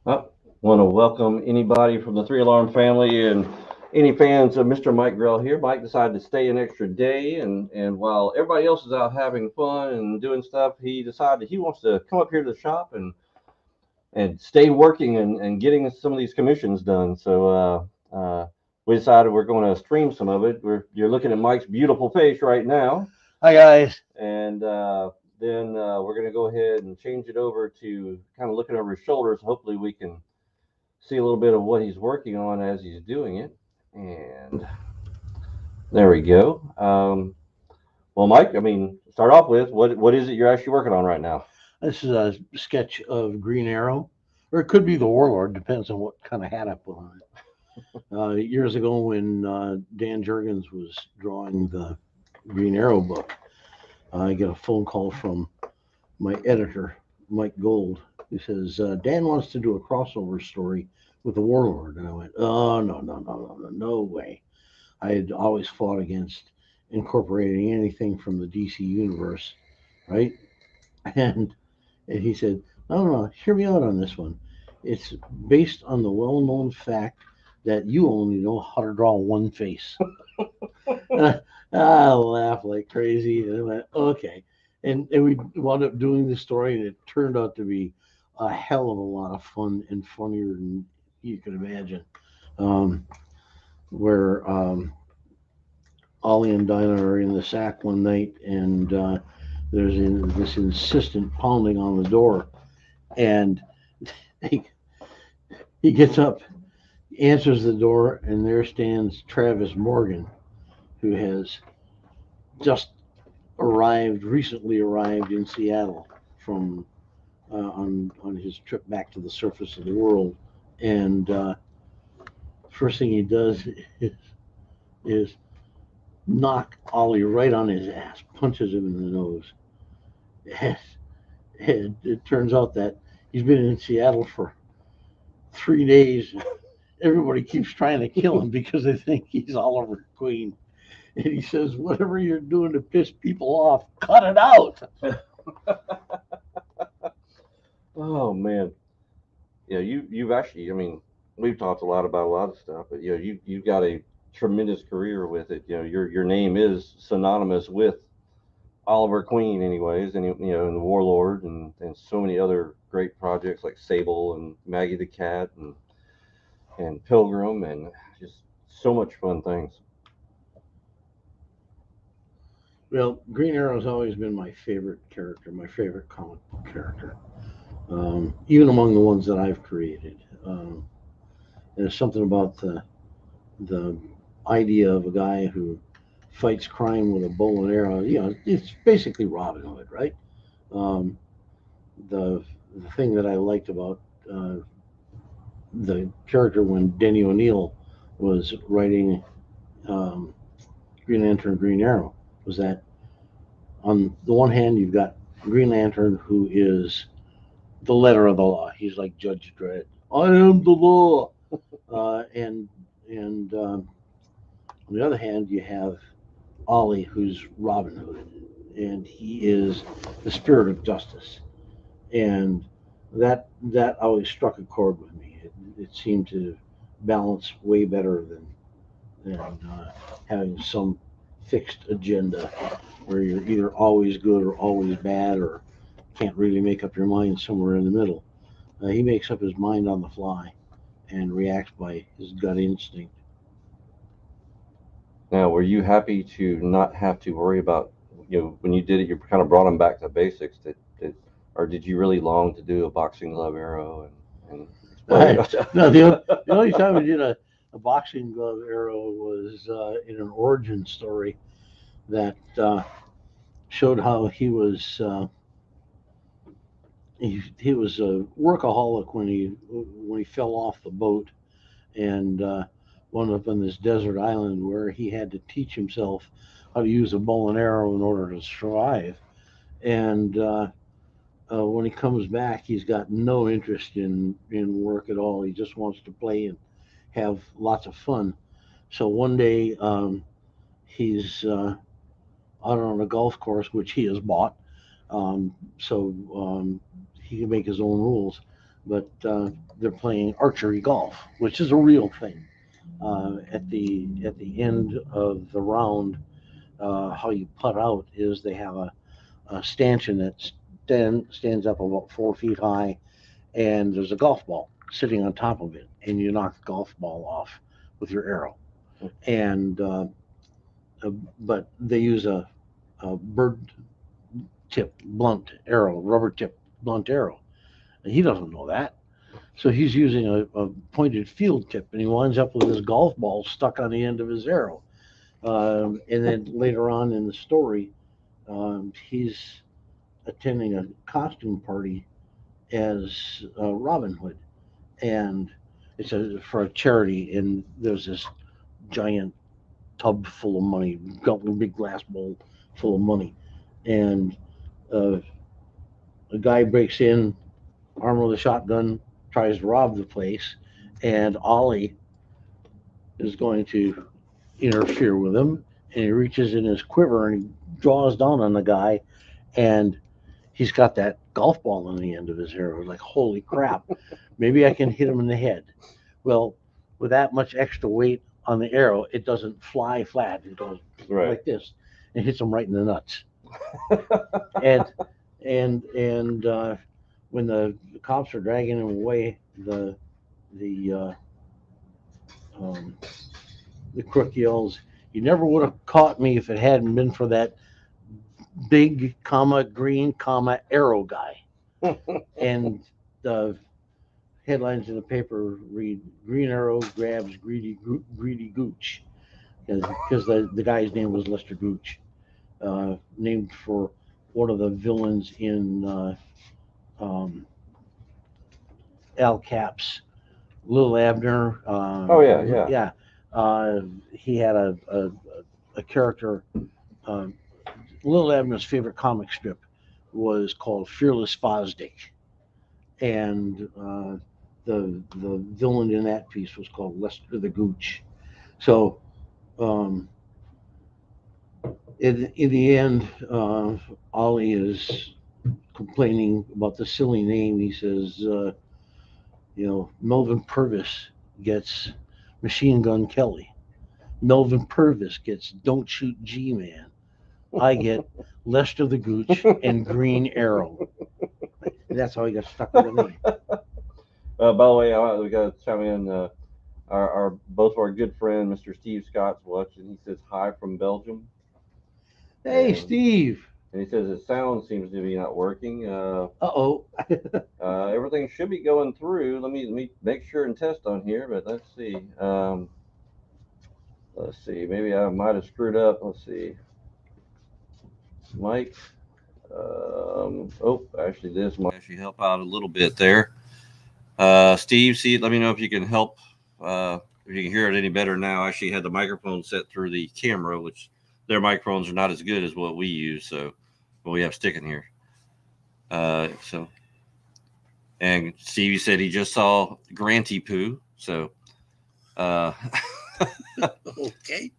I want to welcome anybody from the Three Alarm family and any fans of Mr. Mike Grell here. Mike decided to stay an extra day, and while everybody else is out having fun and doing stuff, he decided he wants to come up here to the shop and stay working and getting some of these commissions done. So we decided we're going to stream some of it. You're looking at Mike's beautiful face right now, Hi guys. and then we're going to go ahead and change it over to kind of looking over his shoulders. Hopefully, we can see a little bit of what he's working on as he's doing it. And there we go. Well, Mike, I mean, start off with what is it you're actually working on right now? This is a sketch of Green Arrow, or it could be the Warlord, depends on what kind of hat I put on it. Years ago, when Dan Jurgens was drawing the Green Arrow book, I get a phone call from my editor, Mike Gold, who says Dan wants to do a crossover story with the Warlord, and I went, "Oh no way!" I had always fought against incorporating anything from the DC universe, right? And And he said, no, hear me out on this one. It's based on the well known fact that you only know how to draw one face. And I laughed like crazy. And I went, okay. And we wound up doing the story, and it turned out to be a hell of a lot of fun and funnier than you could imagine. Um, where Ollie and Dinah are in the sack one night, and there's this insistent pounding on the door. And he, he gets up, answers the door, and there stands Travis Morgan, who has just recently arrived in Seattle from on his trip back to the surface of the world. And first thing he does is knock Ollie right on his ass, punches him in the nose. And it turns out that he's been in Seattle for 3 days. Everybody keeps trying to kill him because they think he's Oliver Queen. And he says, whatever you're doing to piss people off, cut it out. Oh man, yeah, you've actually, I mean, we've talked a lot about a lot of stuff, but you've got a tremendous career with it. Your name is synonymous with Oliver Queen, anyways, and and the Warlord, and so many other great projects like Sable and Maggie the Cat and Pilgrim, and just so much fun things. Well, Green Arrow's always been my favorite character, my favorite comic book character, even among the ones that I've created. There's something about the idea of a guy who fights crime with a bow and arrow. It's basically Robin Hood, right? Um, the the thing that I liked about uh, the character when Denny O'Neil was writing um, Green Lantern, Green Arrow, was that on the one hand you've got Green Lantern, who is the letter of the law. He's like Judge Dredd. I am the law. And on the other hand, you have Ollie, who's Robin Hood, and he is the spirit of justice. And that always struck a chord with me. It seemed to balance way better than having some fixed agenda where you're either always good or always bad or can't really make up your mind somewhere in the middle. He makes up his mind on the fly and reacts by his gut instinct. Now, were you happy to not have to worry about, when you did it, you kind of brought them back to basics, or did you really long to do a boxing glove arrow and explain I, about no, that? the only time we did a boxing glove arrow was in an origin story that showed how he was a workaholic when he fell off the boat and wound up on this desert island where he had to teach himself how to use a bow and arrow in order to survive. And when he comes back, he's got no interest in work at all. He just wants to play and have lots of fun. So one day he's out on a golf course, which he has bought, so he can make his own rules. but they're playing archery golf, which is a real thing. At the end of the round, how you putt out is they have a stanchion that stands up about 4 feet high, and there's a golf ball sitting on top of it, and you knock the golf ball off with your arrow. And but they use a bird tip blunt arrow, rubber tip blunt arrow, and he doesn't know that. So he's using a pointed field tip, and he winds up with his golf ball stuck on the end of his arrow. And then later on in the story, he's attending a costume party as Robin Hood, and it's for a charity. And there's this giant tub full of money, a big glass bowl full of money, and uh, a guy breaks in, armed with a shotgun, tries to rob the place, and Ollie is going to interfere with him, and he reaches in his quiver and he draws down on the guy, and he's got that golf ball on the end of his arrow. Like, holy crap, maybe I can hit him in the head. Well, with that much extra weight on the arrow, it doesn't fly flat. It goes like this and hits him right in the nuts. and when the cops are dragging him away, the um, the crook yells, "You never would have caught me if it hadn't been for that big, green, arrow guy." And the headlines in the paper read, "Green Arrow grabs greedy Gooch," because the guy's name was Lester Gooch, named for one of the villains in um, Al Cap's Little Abner. Oh yeah. Yeah. He had a character. Little Abner's favorite comic strip was called Fearless Fosdick, and the villain in that piece was called Lester the Gooch. So, in the end, Ollie is complaining about the silly name. He says, Melvin Purvis gets Machine Gun Kelly. Melvin Purvis gets Don't Shoot G-Man. I get Lester the Gooch and Green Arrow. And that's how he got stuck with the name. By the way, we got to chime in. Our both of our good friend, Mr. Steve Scott's watching. He says hi from Belgium. Hey, Steve. And he says his sound seems to be not working. Uh-oh. Everything should be going through. Let me make sure and test on here, but let's see. Let's see. Maybe I might have screwed up. Let's see. Mike. Actually, this might actually help out a little bit there. Steve, let me know if you can help. If you can hear it any better now. I actually had the microphone set through the camera, which their microphones are not as good as what we use. So, what we have sticking here. And Steve said he just saw Granty Poo. So, okay.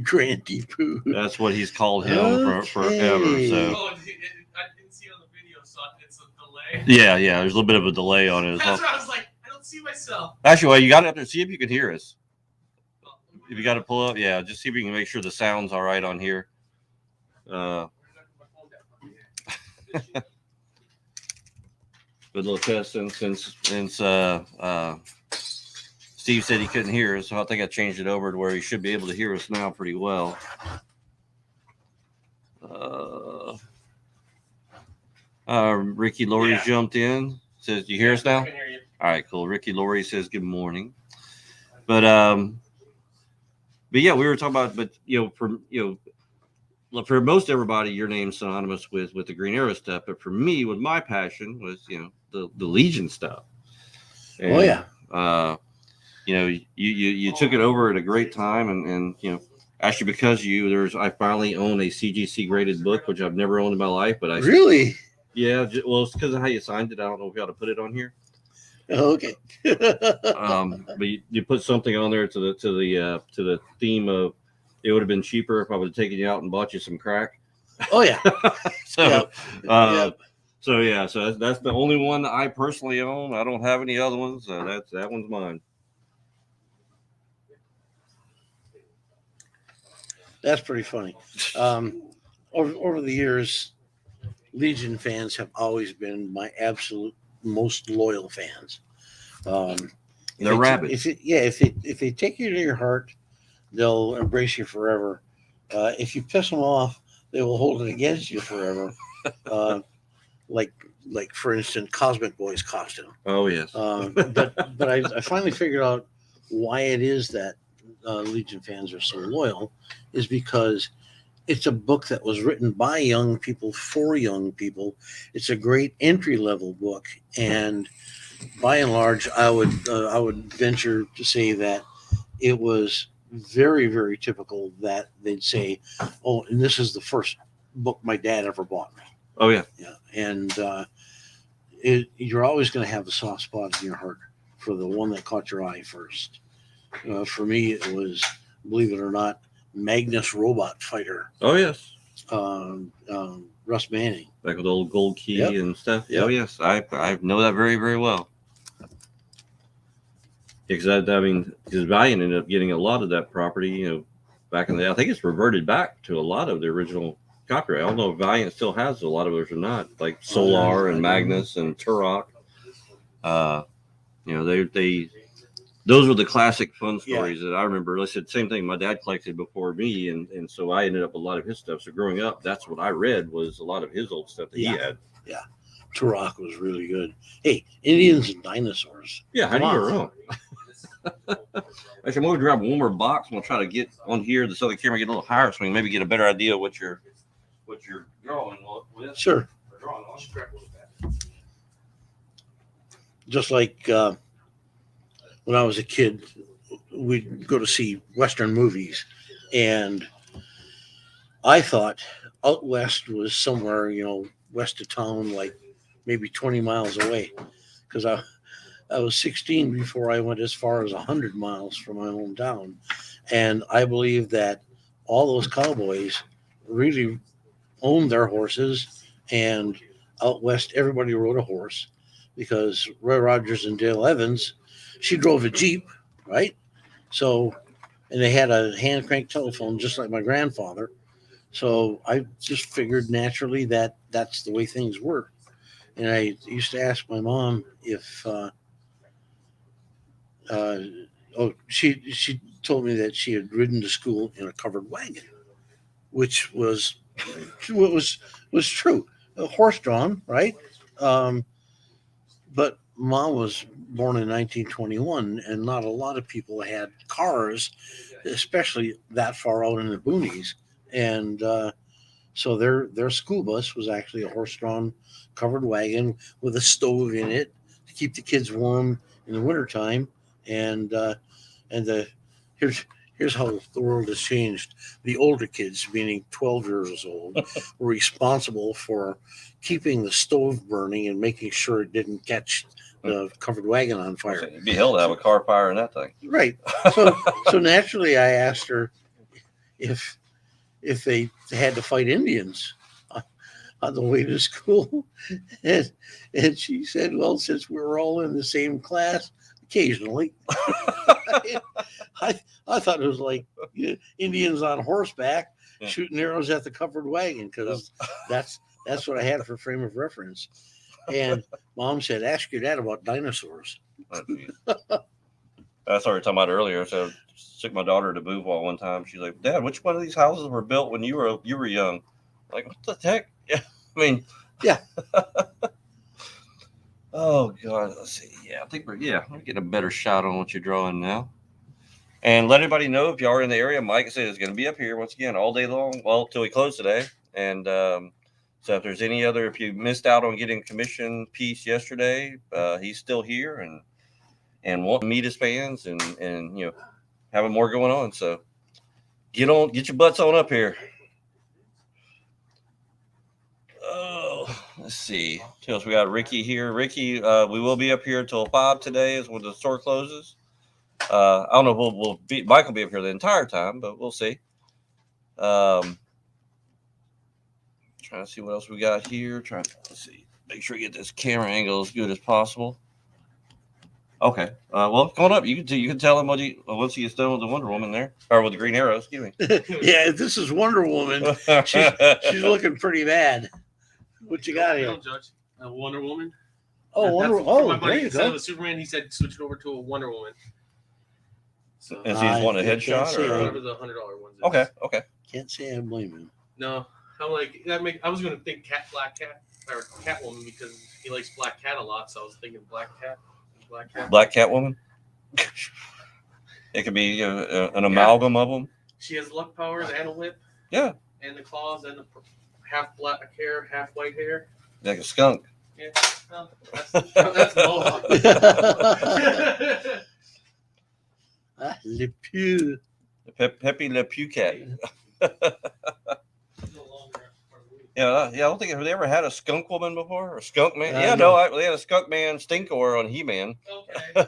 Granty Poo. That's what he's called him forever. So. Oh, I didn't see it on the video, so it's a delay. Yeah. There's a little bit of a delay on it as well. That's why I was like, I don't see myself. Actually, well, you got it up there. See if you can hear us. If you got to pull up, just see if you can make sure the sound's all right on here. Good little test since Steve said he couldn't hear us, so I think I changed it over to where he should be able to hear us now pretty well. Ricky Laurie jumped in. Says, "You hear us now?" I can hear you. All right, cool. Ricky Laurie says, "Good morning." But yeah, we were talking about, for most everybody, your name's synonymous with the Green Arrow stuff. But for me, with my passion was, the Legion stuff. And, you took it over at a great time, and actually because I finally own a CGC graded book, which I've never owned in my life. But Really? Yeah, well, it's because of how you signed it. I don't know if you ought to put it on here. Oh, okay. But you put something on there to the theme of, it would have been cheaper if I would have taken you out and bought you some crack. Oh yeah. So, Yep. So yeah, so that's the only one that I personally own. I don't have any other ones. That one's mine. That's pretty funny. Over the years, Legion fans have always been my absolute most loyal fans. Um, They're rabbits. if they take you to your heart, they'll embrace you forever. If you piss them off, they will hold it against you forever. Uh, like like for instance, Cosmic Boy's costume. Oh yes. But I finally figured out why it is that Legion fans are so loyal is because it's a book that was written by young people for young people. It's a great entry level book, and by and large, I would venture to say that it was very typical that they'd say, "Oh, and this is the first book my dad ever bought me." Oh yeah. Yeah, and you're always going to have a soft spot in your heart for the one that caught your eye first. For me, it was, believe it or not, Magnus Robot Fighter. Oh yes. Russ Manning. Like with the old gold key Yep. and stuff. Yep. Oh yes, I know that very well. Because I mean, because Valiant ended up getting a lot of that property, back in the day. I think it's reverted back to a lot of the original copyright. I don't know if Valiant still has a lot of those or not, like Solar and Magnus and Turok. They those were the classic fun stories that I remember. Like I said, same thing. My dad collected before me, and so I ended up with a lot of his stuff. So growing up, that's what I read was a lot of his old stuff that he had. Yeah, Turok was really good. Hey, Indians and Dinosaurs. Yeah, how do you go wrong? Actually, I'm going to grab one more box. I'm going to try to get on here, this other camera, get a little higher so we can maybe get a better idea of what you're drawing with. Sure. Just like when I was a kid, we'd go to see Western movies, and I thought out west was somewhere, west of town, like maybe 20 miles away, because I was 16 before I went as far as 100 miles from my hometown. And I believe that all those cowboys really owned their horses. And out west, everybody rode a horse because Roy Rogers and Dale Evans, she drove a Jeep, right? So, and they had a hand crank telephone just like my grandfather. So I just figured naturally that that's the way things were. And I used to ask my mom if, she told me that she had ridden to school in a covered wagon, which was true, horse drawn, right? But Mom was born in 1921, and not a lot of people had cars, especially that far out in the boonies. And so their school bus was actually a horse drawn covered wagon with a stove in it to keep the kids warm in the wintertime. And here's how the world has changed. The older kids, meaning 12 years old, were responsible for keeping the stove burning and making sure it didn't catch the covered wagon on fire. It'd be hell to have a car fire in that thing. Right. So naturally, I asked her if they had to fight Indians on the way to school, and she said, "Well, since we were all in the same class, occasionally." I thought it was like Indians on horseback shooting arrows at the covered wagon, because that's what I had for frame of reference. And Mom said, "Ask your dad about dinosaurs." That's what we were talking about earlier. So I took my daughter to Beauvoir one time. She's like, "Dad, which one of these houses were built when you were young?" I'm like, what the heck? Yeah, I mean, yeah. Oh God, let's see. Yeah, I think we're getting a better shot on what you're drawing now. And let everybody know if y'all are in the area. Mike said is going to be up here once again all day long. Well, till we close today. And so if there's if you missed out on getting commission piece yesterday, he's still here and want to meet his fans and having more going on. So get your butts on up here. Oh, let's see. What else we got? Ricky here. Ricky, we will be up here until 5 today is when the store closes. I don't know if Mike will be up here the entire time, but we'll see. Trying to see what else we got here. Let's see. Make sure you get this camera angle as good as possible. Okay. Well, come on up. You can tell him once he gets done with the Wonder Woman there, or with the Green Arrow. Excuse me. Yeah, this is Wonder Woman. She's looking pretty bad. What you got We here? don't judge. Oh, Wonder Woman. Wonder. For Oh, my there buddy, you instead of go. a Superman, he said switch it over to a Wonder Woman. So And so you just want a I can't headshot, say or whatever the $100 ones. Is. okay. Can't say I blame him. No, I'm like I was gonna think Black Cat or Catwoman because he likes Black Cat a lot, so I was thinking Black Cat. Black Catwoman. It could be an amalgam of them. She has luck powers and a whip. Yeah. And the claws and the half black hair, half white hair. Like a skunk. Yeah. No, that's Mohawk. Le Pew. Pepe Le Pew Cat. Yeah, I don't think have they ever had a skunk woman before or skunk man. They had a skunk man Stinkor on He-Man. Okay.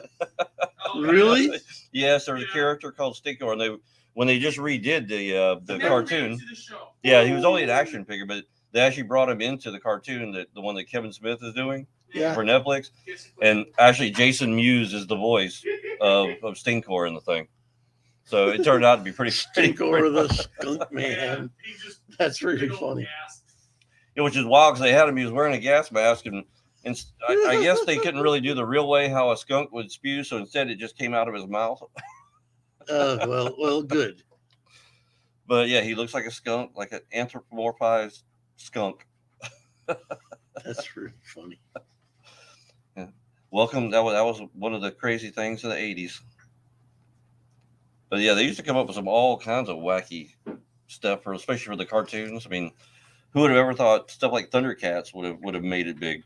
Really? Yes, there was a character called Stinkor, and when they just redid the cartoon. The Yeah, he was only an action figure, but they actually brought him into the cartoon, the one that Kevin Smith is doing for Netflix, and actually Jason Mewes is the voice of Stinkor in the thing. So it turned out to be pretty Stinkor the skunk man. That's really funny. Which is wild because they had him. He was wearing a gas mask, and I guess they couldn't really do the real way how a skunk would spew, so instead it just came out of his mouth. Well, good. But yeah, he looks like a skunk, like an anthropomorphized skunk. That's really funny. Yeah. Welcome. That was one of the crazy things in the 80s. But yeah, they used to come up with all kinds of wacky stuff, especially for the cartoons. I mean, who would have ever thought stuff like Thundercats would have made it big?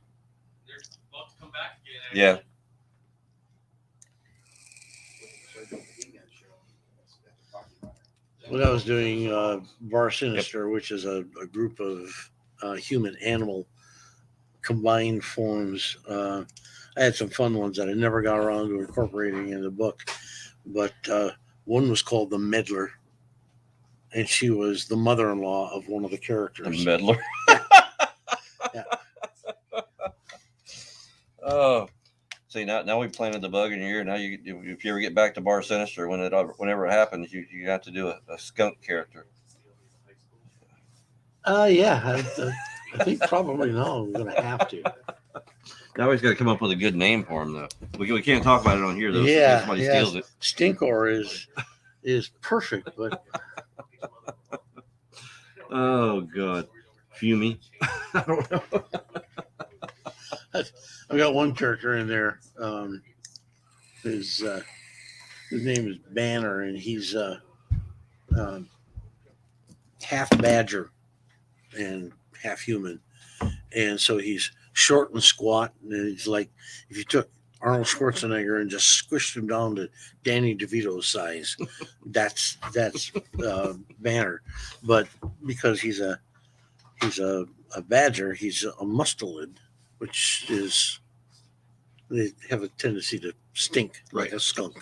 They're about to come back again. Yeah. When I was doing Bar Sinister, which is a group of human animal combined forms, I had some fun ones that I never got around to incorporating in the book. But one was called the Meddler, and she was the mother-in-law of one of the characters. The Meddler. Yeah. Oh, see now we planted the bug in your ear. Now if you ever get back to Bar Sinister, whenever it happens, you have to do a skunk character. Yeah, I think probably no. We're gonna have to. Now he's got to come up with a good name for him, though. We can't talk about it on here, though. Yeah, somebody steals it. Stinkor is perfect, but Oh God, Fumey. I don't know. I've got one character in there. His name is Banner, and he's half badger and half human, and so he's short and squat, and he's like if you took Arnold Schwarzenegger and just squished him down to Danny DeVito's size. That's Banner, but because he's a badger, he's a mustelid, which is they have a tendency to stink like a skunk,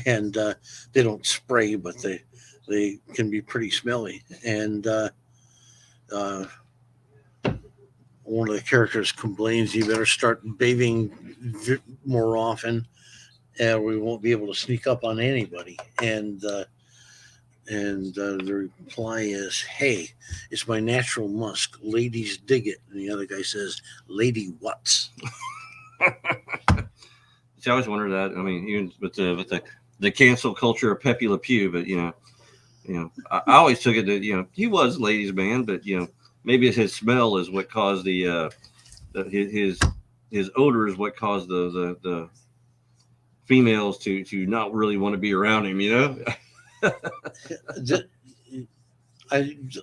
and they don't spray, but they can be pretty smelly. And one of the characters complains, "You better start bathing more often, and we won't be able to sneak up on anybody." And the reply is, "Hey, it's my natural musk. Ladies dig it." And the other guy says, "Lady what's?" See, I always wondered that. I mean, even with the cancel culture of Pepe Le Pew, but I always took it that he was ladies' man, but maybe his smell is what caused his odor is what caused the females to not really want to be around him.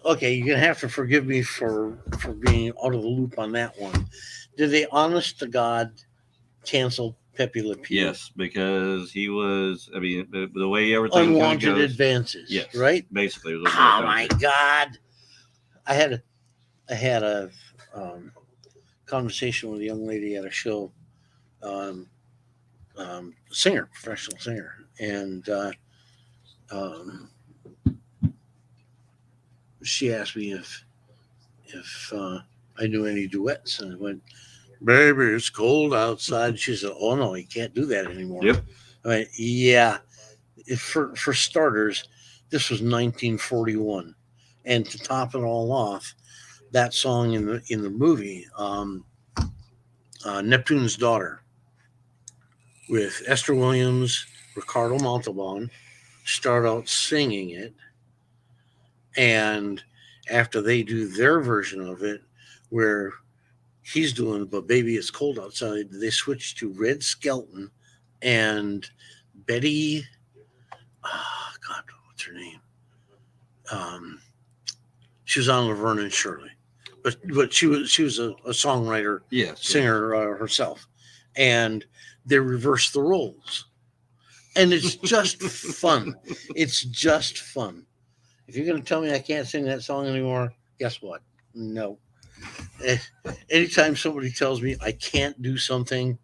Okay, you're gonna have to forgive me for being out of the loop on that one. Did they, honest to God, cancel Pepe Le Pew? Yes, because he was. I mean, the way everything Unwanted goes, advances. yes, right. Basically, it was Oh my God! I had a conversation with a young lady at a show, singer, professional singer, and she asked me if I knew any duets, and I went, "Baby, it's cold outside." She said, "Oh no, you can't do that anymore." Yep. I went, "Yeah." For starters, this was 1941, and to top it all off, that song in the movie, Neptune's Daughter, with Esther Williams, Ricardo Montalban, start out singing it, and after they do their version of it, where he's doing "But Baby It's Cold Outside," they switch to Red Skelton and Betty. Oh God, what's her name? She was on Laverne and Shirley, but she was a songwriter, Yes. singer herself, and they reversed the roles, and it's just fun. It's just fun. If you're going to tell me I can't sing that song anymore, guess what? No. Anytime somebody tells me I can't do something,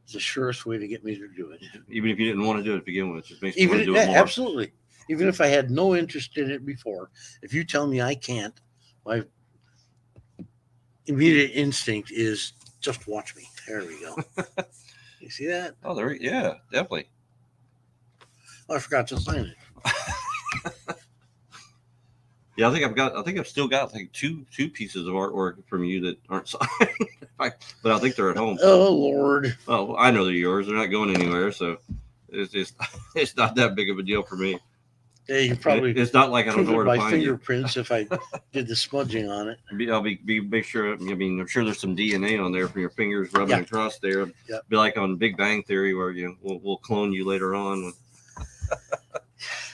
it's the surest way to get me to do it. Even if you didn't want to do it to begin with, it just makes you want to do Yeah, it more. absolutely. Even if I had no interest in it before, if you tell me I can't, my immediate instinct is just watch me. There we go. You see that? Oh, yeah, definitely. Oh, I forgot to sign it. Yeah, I think I've still got like two pieces of artwork from you that aren't signed, but I think they're at home. Oh Lord. Oh, I know they're yours. They're not going anywhere, so it's just it's not that big of a deal for me. Yeah, you probably It's not like I don't prove know it where to by find you. fingerprints if I did the smudging on it. I'll be make sure. I mean, I'm sure there's some DNA on there from your fingers rubbing across there. Yeah. Be like on Big Bang Theory, where we'll clone you later on.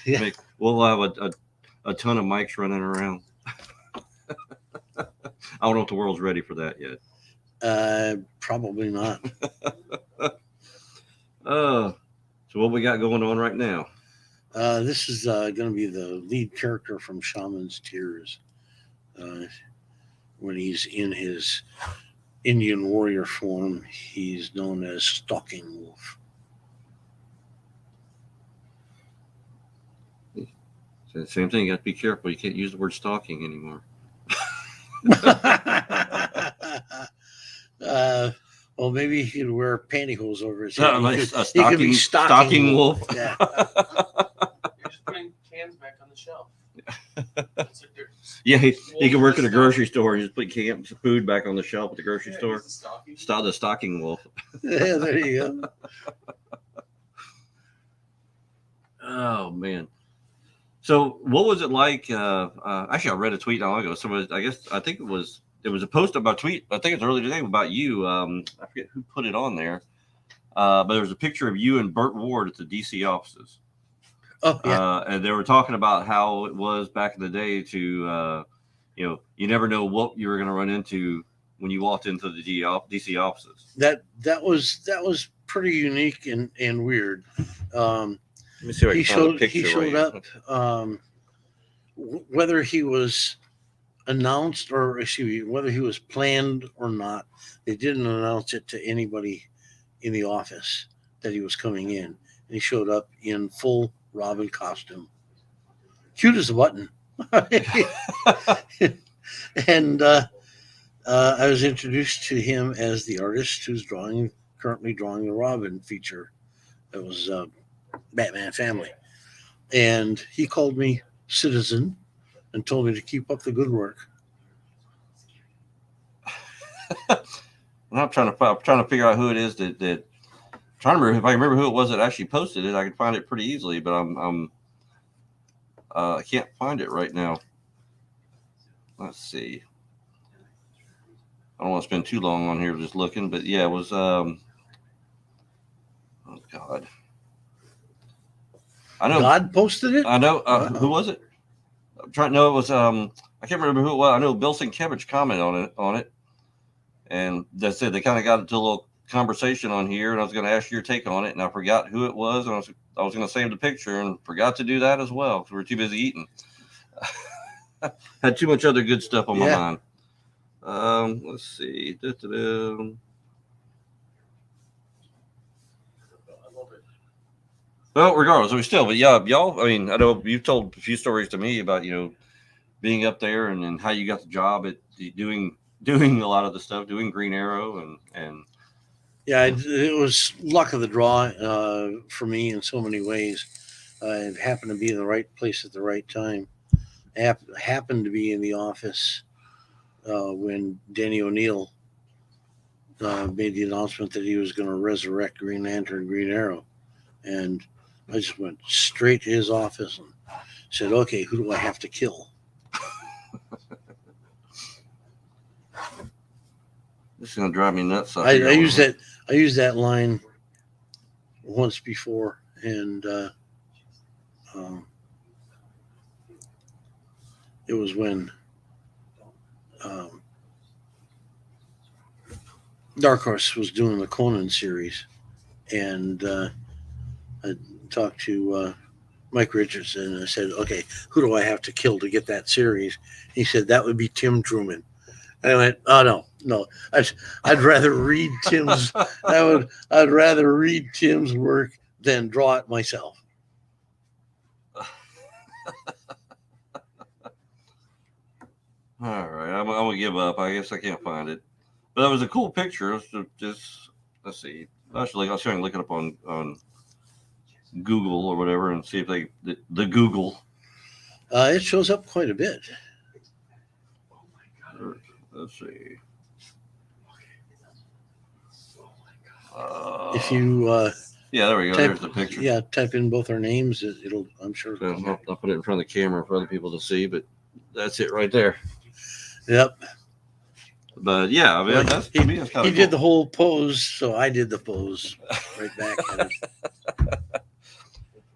Yeah. We'll have a ton of mics running around. I don't know if the world's ready for that yet. Probably not. So what we got going on right now? This is going to be the lead character from Shaman's Tears. When he's in his Indian warrior form, he's known as Stalking Wolf. So same thing. You got to be careful. You can't use the word stalking anymore. Well, maybe he could wear pantyhose over his head. He could be stocking wolf. Yeah. You're just putting cans back on the shelf. Yeah, he could work at a grocery store and just put cans of food back on the shelf at the grocery store. Stop the stocking wolf. Yeah, there you go. Oh man. So what was it like? Actually, I read a tweet not long ago. I think it was a post about a tweet. I think it's earlier today about you. I forget who put it on there, but there was a picture of you and Burt Ward at the DC offices. Oh yeah. And they were talking about how it was back in the day to, you never know what you were going to run into when you walked into the DC offices. That was pretty unique and weird. Let me see if I can find a picture. He showed up. Whether he was announced or whether he was planned or not, they didn't announce it to anybody in the office that he was coming in. And he showed up in full Robin costume, cute as a button. And I was introduced to him as the artist who's currently drawing the Robin feature. That was Batman Family. And he called me citizen and told me to keep up the good work. I'm trying to figure out who it is that trying to remember if I remember who it was that actually posted it. I could find it pretty easily, but I can't find it right now. Let's see. I don't want to spend too long on here just looking, but yeah, it was oh God. I know God posted it. I know who was it? I'm trying to know. It was I can't remember who it was. I know Bill Sienkiewicz commented on it, and they said they kind of got into a little conversation on here, and I was going to ask your take on it, and I forgot who it was, and I was going to save the picture, and forgot to do that as well because we were too busy eating. Had too much other good stuff on my mind. Let's see. Well, regardless, y'all. I mean, I know you've told a few stories to me about being up there and how you got the job at doing doing a lot of the stuff, doing Green Arrow and Yeah, it was luck of the draw for me in so many ways. It happened to be in the right place at the right time. Happened to be in the office when Danny O'Neill made the announcement that he was going to resurrect Green Lantern, Green Arrow, and I just went straight to his office and said, "Okay, who do I have to kill?" this is gonna drive me nuts. I used that. I used that line once before, and um, it was when um, Dark Horse was doing the Conan series, and I talked to Mike Richardson and I said, "Okay, who do I have to kill to get that series?" He said that would be Tim Truman. And I went, "Oh no, I'd rather read Tim's. I'd rather read Tim's work than draw it myself." All right, I'm gonna give up. I guess I can't find it, but that was a cool picture. Just let's see. Actually, I'll try and look it up on Google or whatever and see if the Google. It shows up quite a bit. Let's see. If you yeah, there we go. There's the picture. Yeah, type in both our names. It'll. I'm sure. I'll put it in front of the camera for other people to see, but that's it right there. Yep. But yeah, I mean, that's to me, that's kind He of did the whole pose, so I did the pose right back at it.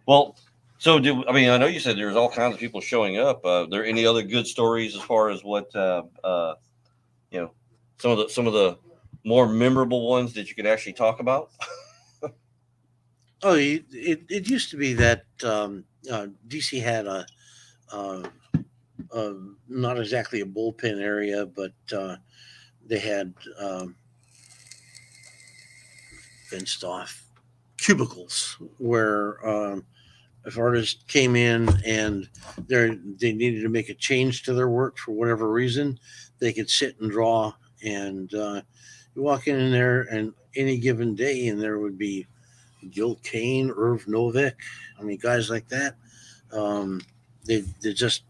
Well, so I mean, I know you said there's all kinds of people showing up. Are there any other good stories as far as what you know, some of the more memorable ones that you could actually talk about? Oh, it used to be that DC had a not exactly a bullpen area, but they had fenced off cubicles where if artists came in and they needed to make a change to their work for whatever reason, they could sit and draw. And you walk in there, and any given day, and there would be Gil Kane, Irv Novick, I mean, guys like that. They just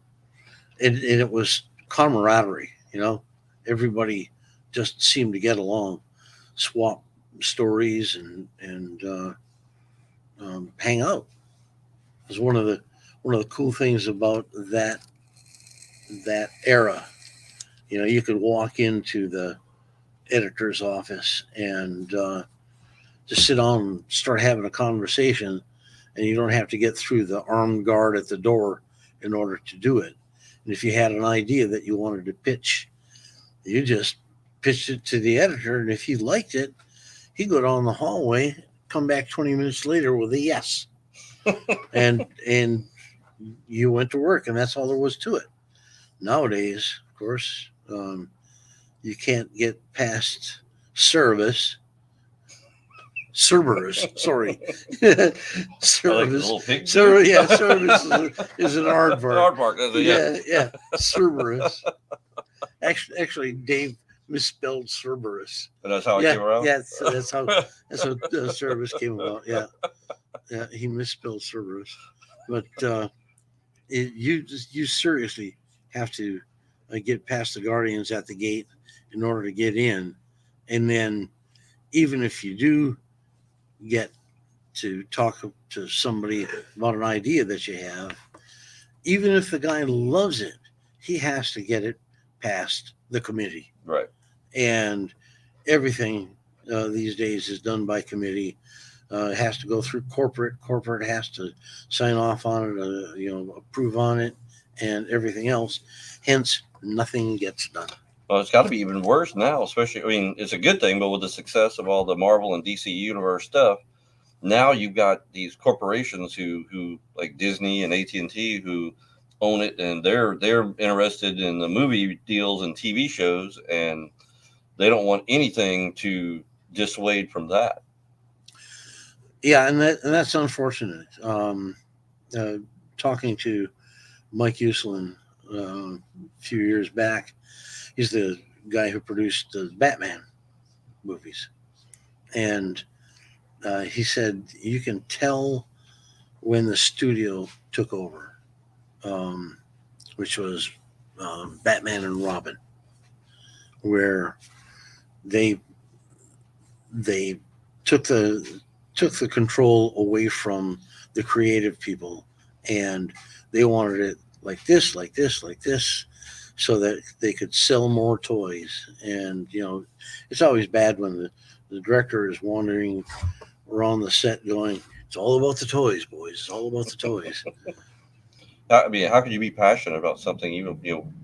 it was camaraderie, Everybody just seemed to get along, swap stories, and hang out. It was one of the cool things about that era. You could walk into the editor's office and just sit down and start having a conversation, and you don't have to get through the armed guard at the door in order to do it. And if you had an idea that you wanted to pitch, you just pitched it to the editor, and if he liked it, he'd go down the hallway, come back 20 minutes later with a yes. and you went to work, and that's all there was to it. Nowadays, of course, you can't get past Cerberus. Sorry. Cerberus. Like Cerberus is an aardvark. Yeah. Cerberus. Actually, Dave misspelled Cerberus. And that's how it came around? Yeah, that's how Cerberus came about. Yeah, he misspelled Cerberus. But you seriously have to get past the Guardians at the gate in order to get in. And then even if you do get to talk to somebody about an idea that you have, even if the guy loves it, he has to get it past the committee. Right. And everything these days is done by committee. It has to go through corporate. Corporate has to sign off on it, approve on it, and everything else. Hence, nothing gets done. Well, it's got to be even worse now, especially, I mean, it's a good thing, but with the success of all the Marvel and DC Universe stuff, now you've got these corporations who like Disney and AT&T who own it, and they're interested in the movie deals and TV shows, and they don't want anything to dissuade from that. Yeah, and that's unfortunate. Talking to Mike Uslan a few years back, he's the guy who produced the Batman movies, and he said you can tell when the studio took over, which was Batman and Robin, where they they took the control away from the creative people, and they wanted it like this, like this, like this, so that they could sell more toys. And it's always bad when the director is wandering around the set going, "It's all about the toys, boys. It's all about the toys." I mean, how could you be passionate about something, even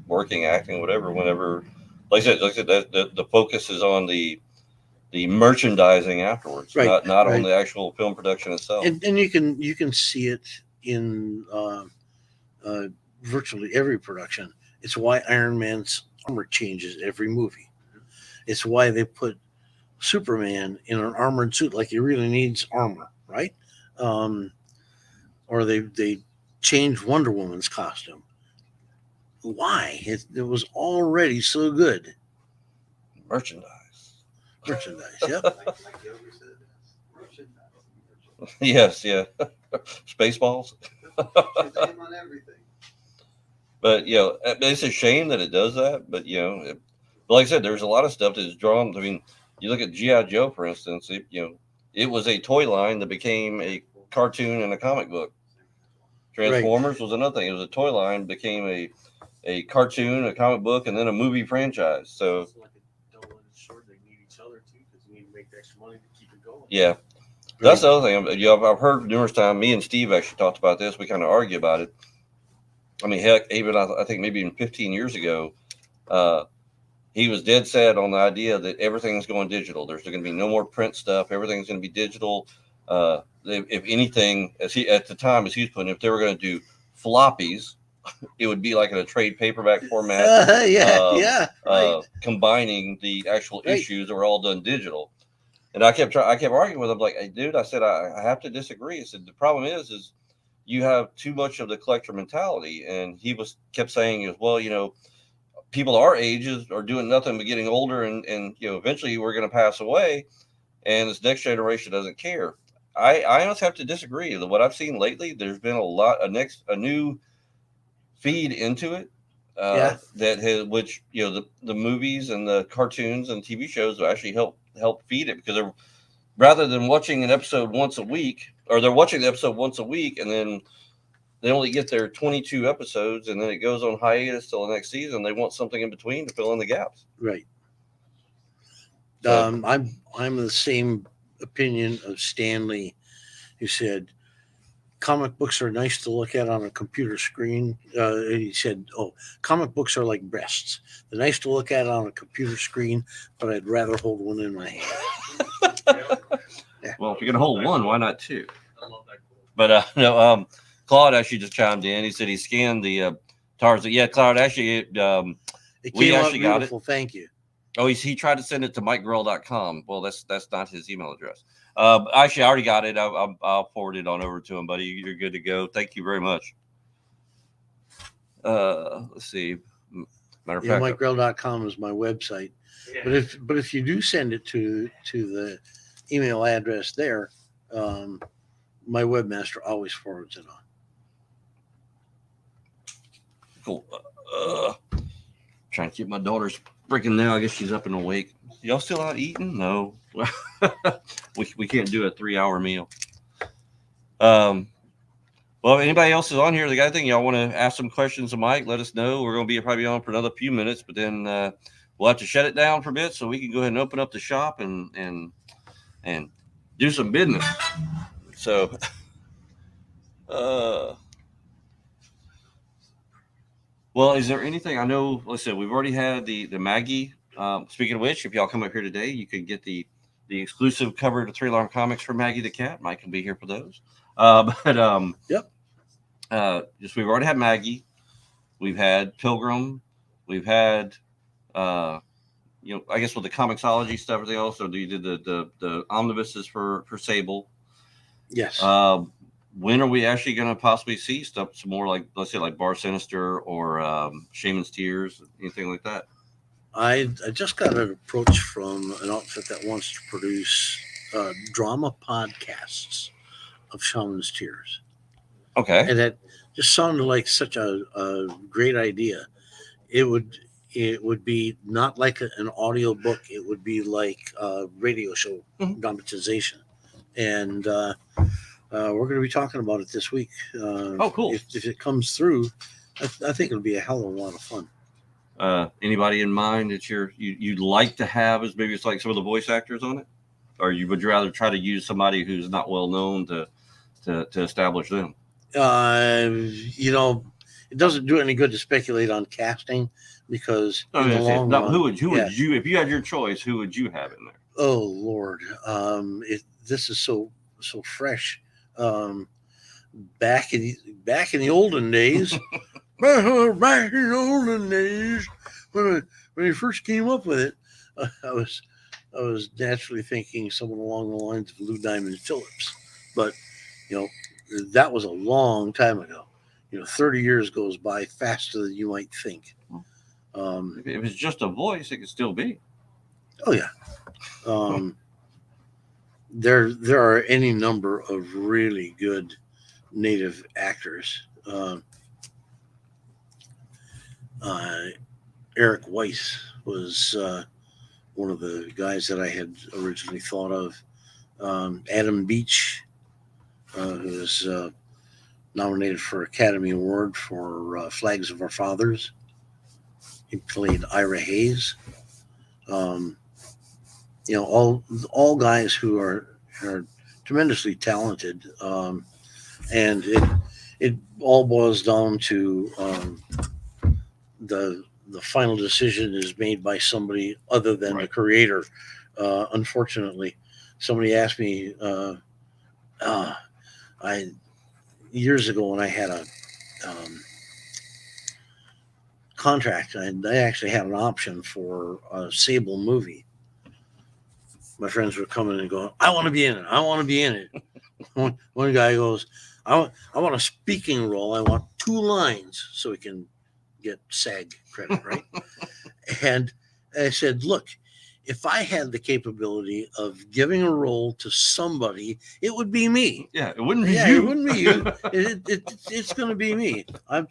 working, acting, whatever, whenever, like I said, the focus is on the merchandising afterwards, Right, not on right. the actual film production itself. And you can see it in uh, virtually every production. It's why Iron Man's armor changes every movie. It's why they put Superman in an armored suit, like he really needs armor, right? Um, or they change Wonder Woman's costume. Why? It was already so good. Merchandise. Merchandise. Yep. Like Yogi said, merchandise. Yes, yeah. Spaceballs. Shazam on everything. But it's a shame that it does that. But like I said, there's a lot of stuff that's drawn. I mean, you look at GI Joe, for instance. It was a toy line that became a cartoon and a comic book. Transformers was another thing. It was a toy line, became a cartoon, a comic book, and then a movie franchise. So It's like a double-edged sword. They need each other too because you need to make the extra money to keep it going. yeah, that's the other thing. I've heard numerous times. Me and Steve actually talked about this. We kind of argue about it. I mean, heck, even I think maybe even 15 years ago, he was dead set on the idea that everything's going digital. There's going to be no more print stuff. Everything's going to be digital. If anything, as he was putting, if they were going to do floppies, it would be like in a trade paperback format. Right. Combining the actual Right. issues that were all done digital. And I kept arguing with him, like, "Hey, dude," I said, I have to disagree. I said, the problem is you have too much of the collector mentality. And he kept saying, well, people our ages are doing nothing but getting older, and eventually we're going to pass away, and this next generation doesn't care. I honestly have to disagree. What I've seen lately, there's been a new feed into it. That has, which the movies and the cartoons and TV shows will actually help feed it, because rather than watching an episode once a week, or they're watching the episode once a week and then they only get their 22 episodes and then it goes on hiatus till the next season. They want something in between to fill in the gaps. Right. So, I'm the same opinion of Stanley, who said comic books are nice to look at on a computer screen. He said, "Oh, comic books are like breasts. They're nice to look at on a computer screen, but I'd rather hold one in my hand." well, if you're gonna hold one, why not two? I love that quote. But no, Claude actually just chimed in. He said he scanned the Tarzan. Yeah, Claude actually. It We came out actually got it. beautiful. Thank you. Oh, he tried to send it to MikeGrell.com. Well, that's not his email address. Actually, I already got it. I'll forward it on over to him, buddy. You're good to go. Thank you very much. Let's see. Matter of Yeah, fact, MikeGrell.com is my website. Yeah. But if you do send it to the email address there, my webmaster always forwards it on. cool. Trying to keep my daughter's freaking now. I guess she's up and awake. Y'all still out eating? No. we can't do a 3-hour meal. Well, if anybody else is on here, the guy thing, y'all want to ask some questions to Mike, let us know. We're going to be probably on for another few minutes, but then we'll have to shut it down for a bit so we can go ahead and open up the shop and do some business. So, well, is there anything I know? Listen, we've already had the Maggie. Speaking of which, if y'all come up here today, you can get the exclusive cover to 3 Alarm Comics for Maggie the Cat. Mike will be here for those. Yep. We've already had Maggie. We've had Pilgrim. We've had, I guess with the Comixology stuff, everything else. So you did the omnibuses for Sable. Yes. When are we actually going to possibly see stuff some more, like, let's say, like Bar Sinister or Shaman's Tears, anything like that? I just got an approach from an outfit that wants to produce drama podcasts of Shaman's Tears. Okay. And that just sounded like such a great idea. It would be not like an audio book. It would be like a radio show Mhm. dramatization. And we're going to be talking about it this week. Oh, cool. If it comes through, I think it'll be a hell of a lot of fun. Anybody in mind that you'd like to have as maybe it's like some of the voice actors on it, or would you rather try to use somebody who's not well known to establish them? It doesn't do any good to speculate on casting because in the long run, who would you, if you had your choice, who would you have in there? Oh Lord, this is so fresh. Back in the olden days, back in the olden days, when he first came up with it, I was naturally thinking someone along the lines of Lou Diamond Phillips, but that was a long time ago. 30 years goes by faster than you might think. If it's just a voice, it could still be. Oh yeah. There are any number of really good native actors. Eric Weiss was one of the guys that I had originally thought of. Adam Beach, who was nominated for Academy Award for Flags of Our Fathers. He played Ira Hayes. All guys who are tremendously talented, and it all boils down to the final decision is made by somebody other than the creator. Unfortunately, somebody asked me years ago when I had a contract. I actually had an option for a Sable movie. My friends were coming and going, I want to be in it. I want to be in it. One guy goes, I want a speaking role. I want 2 lines so he can get SAG credit, right? And I said, look, if I had the capability of giving a role to somebody, it would be me. Yeah, it wouldn't be you. It wouldn't be you. It's going to be me.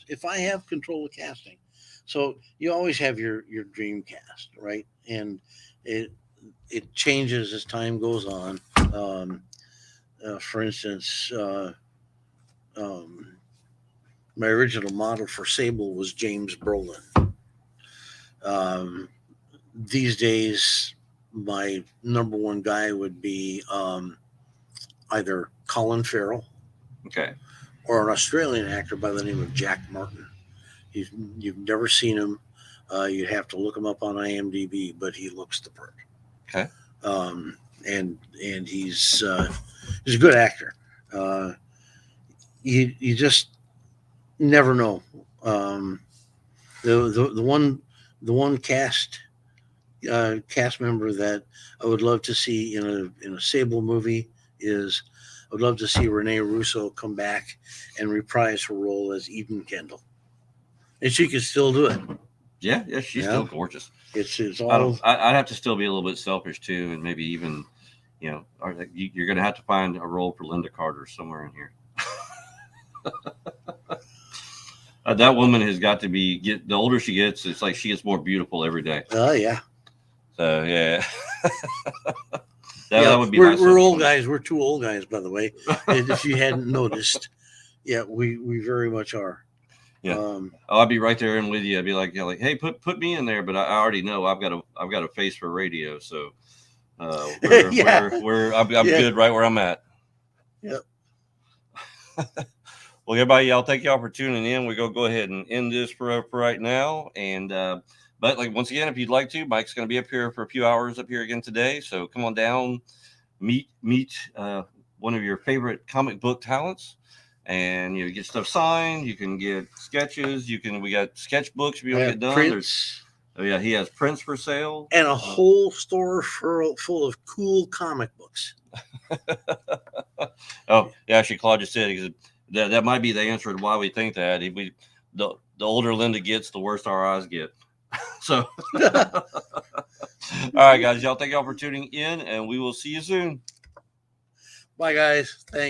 If I have control of casting. So you always have your dream cast, right? And it changes as time goes on. For instance, my original model for Sable was James Brolin. These days, my number one guy would be either Colin Farrell, okay, or an Australian actor by the name of Jack Martin. You've never seen him. You'd have to look him up on IMDb, but he looks the part. Okay. And he's a good actor. You just never know. The one cast member that I would love to see in a Sable movie is I would love to see Renee Russo come back and reprise her role as Eden Kendall, and she could still do it. Yeah, she's still gorgeous. It's all. I'd have to still be a little bit selfish too, and maybe even, you're going to have to find a role for Linda Carter somewhere in here. That woman has got to the older she gets, it's like she gets more beautiful every day. Oh yeah. So yeah. That that would be. We're old guys. We're 2 old guys, by the way. If you hadn't noticed, yeah, we very much are. Yeah. I'd be right there and with you. I'd be like, hey, put me in there, but I already know I've got a face for radio, so I'm good right where I'm at. Yep. Well, everybody, I'll thank y'all for tuning in. We're gonna go ahead and end this for right now, and but once again, if you'd like to, Mike's gonna be up here for a few hours up here again today. So come on down, meet one of your favorite comic book talents. And you get stuff signed. You can get sketches. We got sketchbooks. If you want to get done. Prints. He has prints for sale, and a whole store full of cool comic books. Oh yeah, actually, Claude just said that might be the answer to why we think that. The older Linda gets, the worse our eyes get. So, all right, guys, y'all, thank y'all for tuning in, and we will see you soon. Bye, guys. Thanks.